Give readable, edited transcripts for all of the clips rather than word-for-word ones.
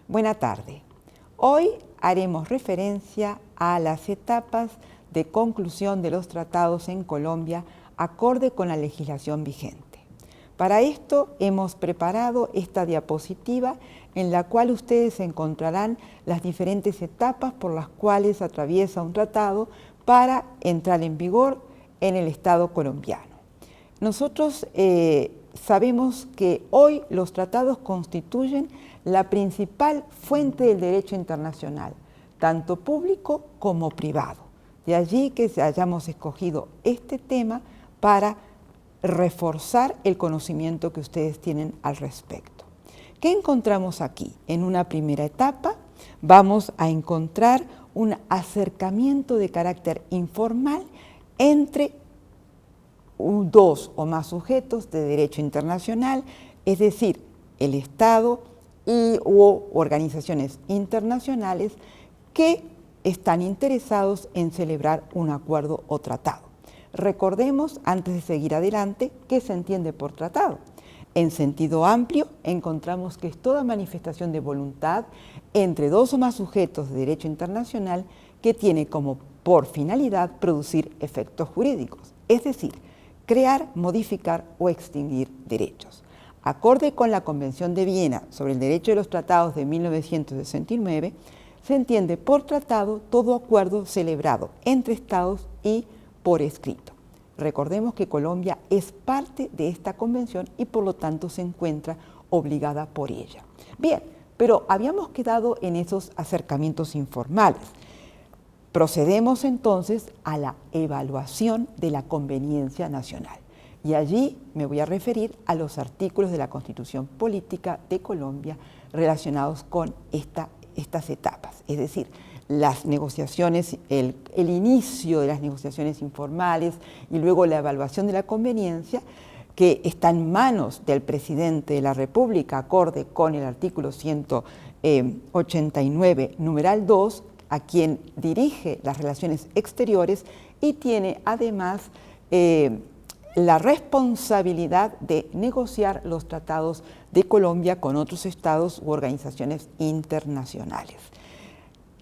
Buena tarde. Hoy haremos referencia a las etapas de conclusión de los tratados en Colombia acorde con la legislación vigente. Para esto hemos preparado esta diapositiva en la cual ustedes encontrarán las diferentes etapas por las cuales atraviesa un tratado para entrar en vigor en el Estado colombiano. Nosotros sabemos que hoy los tratados constituyen la principal fuente del derecho internacional, tanto público como privado. De allí que hayamos escogido este tema para reforzar el conocimiento que ustedes tienen al respecto. ¿Qué encontramos aquí? En una primera etapa vamos a encontrar un acercamiento de carácter informal entre dos o más sujetos de derecho internacional, es decir, el Estado u organizaciones internacionales que están interesados en celebrar un acuerdo o tratado. Recordemos, antes de seguir adelante, qué se entiende por tratado. En sentido amplio, encontramos que es toda manifestación de voluntad entre dos o más sujetos de derecho internacional que tiene como por finalidad producir efectos jurídicos, es decir, crear, modificar o extinguir derechos. Acorde con la Convención de Viena sobre el Derecho de los Tratados de 1969, se entiende por tratado todo acuerdo celebrado entre Estados y por escrito. Recordemos que Colombia es parte de esta convención y por lo tanto se encuentra obligada por ella. Bien, pero habíamos quedado en esos acercamientos informales. Procedemos entonces a la evaluación de la conveniencia nacional. Y allí me voy a referir a los artículos de la Constitución Política de Colombia relacionados con estas etapas, es decir, las negociaciones, el inicio de las negociaciones informales y luego la evaluación de la conveniencia, que está en manos del presidente de la República, acorde con el artículo 189, numeral 2, a quien dirige las relaciones exteriores y tiene además la responsabilidad de negociar los tratados de Colombia con otros estados u organizaciones internacionales.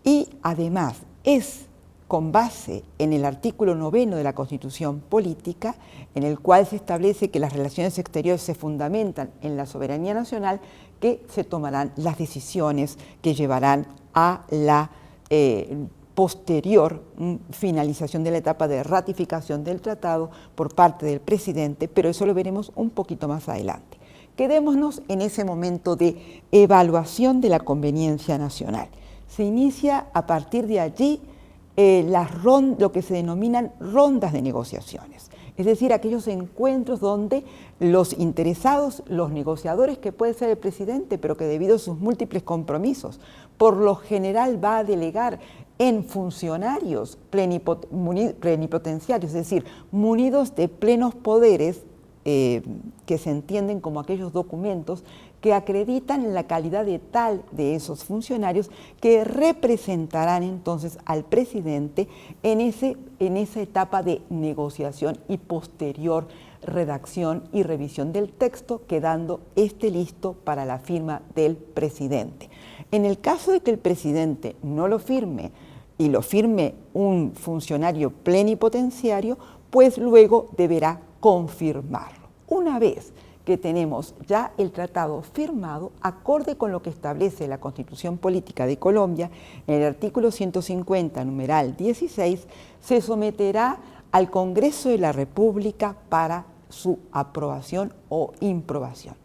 Y además es con base en el artículo 9 de la Constitución Política, en el cual se establece que las relaciones exteriores se fundamentan en la soberanía nacional, que se tomarán las decisiones que llevarán a la posterior finalización de la etapa de ratificación del tratado por parte del presidente, pero eso lo veremos un poquito más adelante. Quedémonos en ese momento de evaluación de la conveniencia nacional. Se inicia a partir de allí lo que se denominan rondas de negociaciones, es decir, aquellos encuentros donde los interesados, los negociadores, que puede ser el presidente, pero que debido a sus múltiples compromisos, por lo general va a delegar en funcionarios plenipotenciarios, es decir, munidos de plenos poderes, que se entienden como aquellos documentos que acreditan la calidad de tal de esos funcionarios que representarán entonces al presidente en esa etapa de negociación y posterior redacción y revisión del texto, quedando listo para la firma del presidente. En el caso de que el presidente no lo firme y lo firme un funcionario plenipotenciario, pues luego deberá confirmarlo. Una vez que tenemos ya el tratado firmado, acorde con lo que establece la Constitución Política de Colombia, en el artículo 150, numeral 16, se someterá al Congreso de la República para su aprobación o improbación.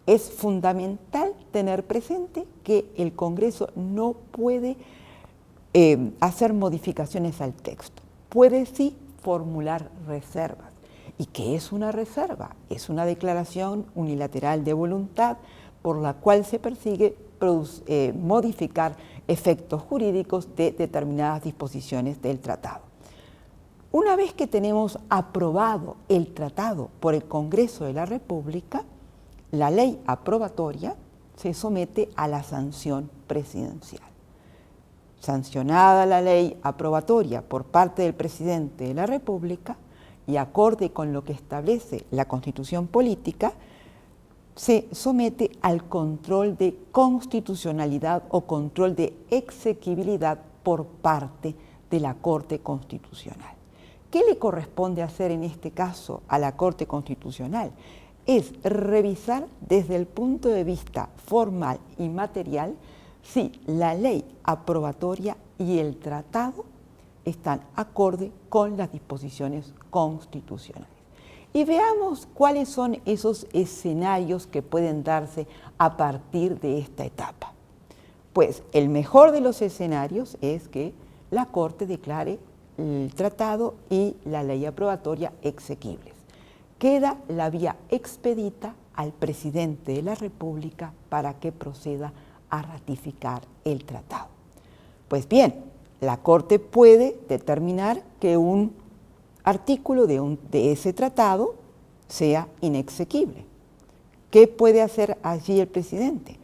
Es fundamental tener presente que el Congreso no puede hacer modificaciones al texto, puede sí formular reservas. ¿Y qué es una reserva? Es una declaración unilateral de voluntad por la cual se persigue modificar efectos jurídicos de determinadas disposiciones del tratado. Una vez que tenemos aprobado el tratado por el Congreso de la República, la ley aprobatoria se somete a la sanción presidencial. Sancionada la ley aprobatoria por parte del presidente de la República, y acorde con lo que establece la Constitución Política, se somete al control de constitucionalidad o control de exequibilidad por parte de la Corte Constitucional. ¿Qué le corresponde hacer en este caso a la Corte Constitucional? Es revisar desde el punto de vista formal y material si la ley aprobatoria y el tratado están acorde con las disposiciones constitucionales. Y veamos cuáles son esos escenarios que pueden darse a partir de esta etapa. Pues el mejor de los escenarios es que la Corte declare el tratado y la ley aprobatoria exequibles. Queda la vía expedita al presidente de la República para que proceda a ratificar el tratado. Pues bien, la Corte puede determinar que un artículo de ese tratado sea inexequible. ¿Qué puede hacer allí el presidente?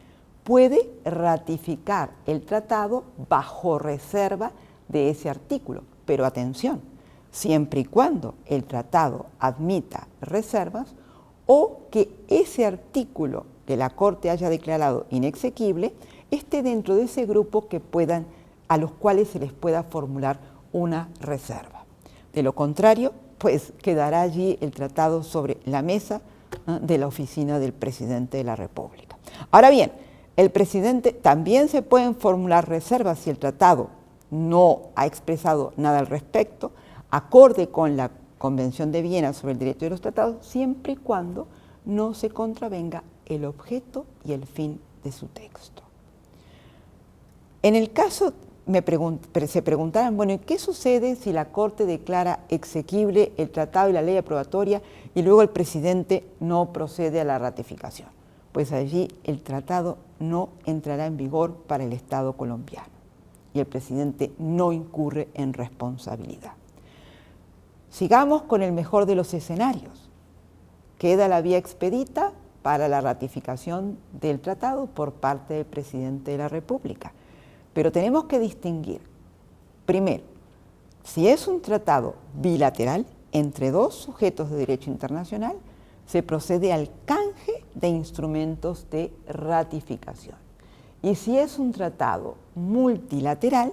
Puede ratificar el tratado bajo reserva de ese artículo, pero atención, siempre y cuando el tratado admita reservas o que ese artículo que la Corte haya declarado inexequible esté dentro de ese grupo a los cuales se les pueda formular una reserva. De lo contrario, pues quedará allí el tratado sobre la mesa de la oficina del presidente de la República. Ahora bien, el presidente también se pueden formular reservas si el tratado no ha expresado nada al respecto, acorde con la Convención de Viena sobre el derecho de los tratados, siempre y cuando no se contravenga el objeto y el fin de su texto. En el caso se preguntaban, bueno, ¿qué sucede si la Corte declara exequible el tratado y la ley aprobatoria y luego el presidente no procede a la ratificación? Pues allí el tratado no entrará en vigor para el Estado colombiano y el presidente no incurre en responsabilidad. Sigamos con el mejor de los escenarios. Queda la vía expedita para la ratificación del tratado por parte del presidente de la República. Pero tenemos que distinguir, primero, si es un tratado bilateral entre dos sujetos de derecho internacional, se procede al canje de instrumentos de ratificación. Y si es un tratado multilateral,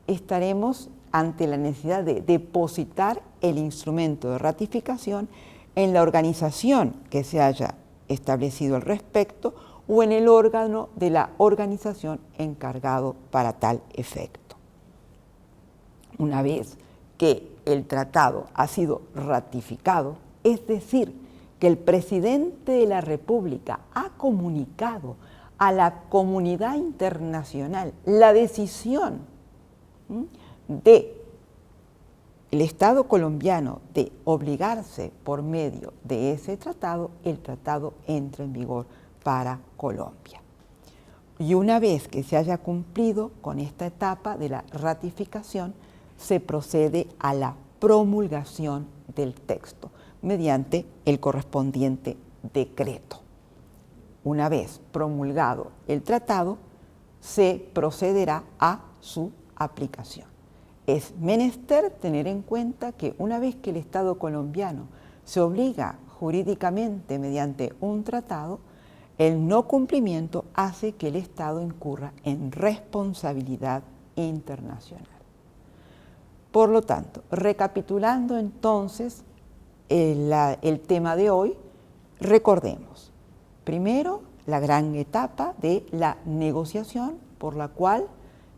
estaremos ante la necesidad de depositar el instrumento de ratificación en la organización que se haya establecido al respecto o en el órgano de la organización encargado para tal efecto. Una vez que el tratado ha sido ratificado, es decir, que el presidente de la República ha comunicado a la comunidad internacional la decisión del Estado colombiano de obligarse por medio de ese tratado, el tratado entra en vigor para Colombia. Y una vez que se haya cumplido con esta etapa de la ratificación, se procede a la promulgación del texto mediante el correspondiente decreto. Una vez promulgado el tratado, se procederá a su aplicación. Es menester tener en cuenta que una vez que el Estado colombiano se obliga jurídicamente mediante un tratado, el no cumplimiento hace que el Estado incurra en responsabilidad internacional. Por lo tanto, recapitulando entonces el tema de hoy, recordemos, primero, la gran etapa de la negociación por la cual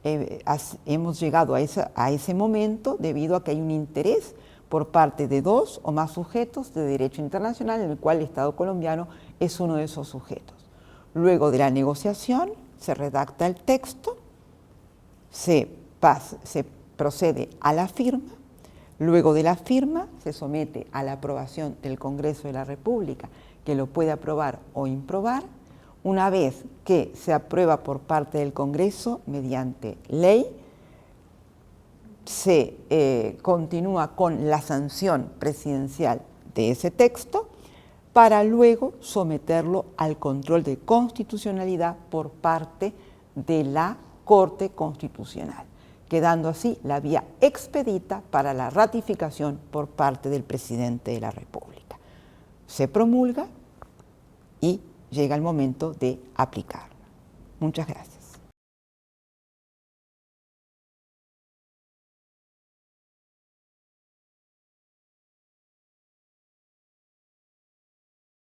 hemos llegado a ese momento debido a que hay un interés por parte de dos o más sujetos de derecho internacional en el cual el Estado colombiano es uno de esos sujetos. Luego de la negociación se redacta el texto, se procede a la firma, luego de la firma se somete a la aprobación del Congreso de la República, que lo puede aprobar o improbar. Una vez que se aprueba por parte del Congreso mediante ley, se continúa con la sanción presidencial de ese texto para luego someterlo al control de constitucionalidad por parte de la Corte Constitucional, quedando así la vía expedita para la ratificación por parte del presidente de la República. Se promulga y llega el momento de aplicarla. Muchas gracias.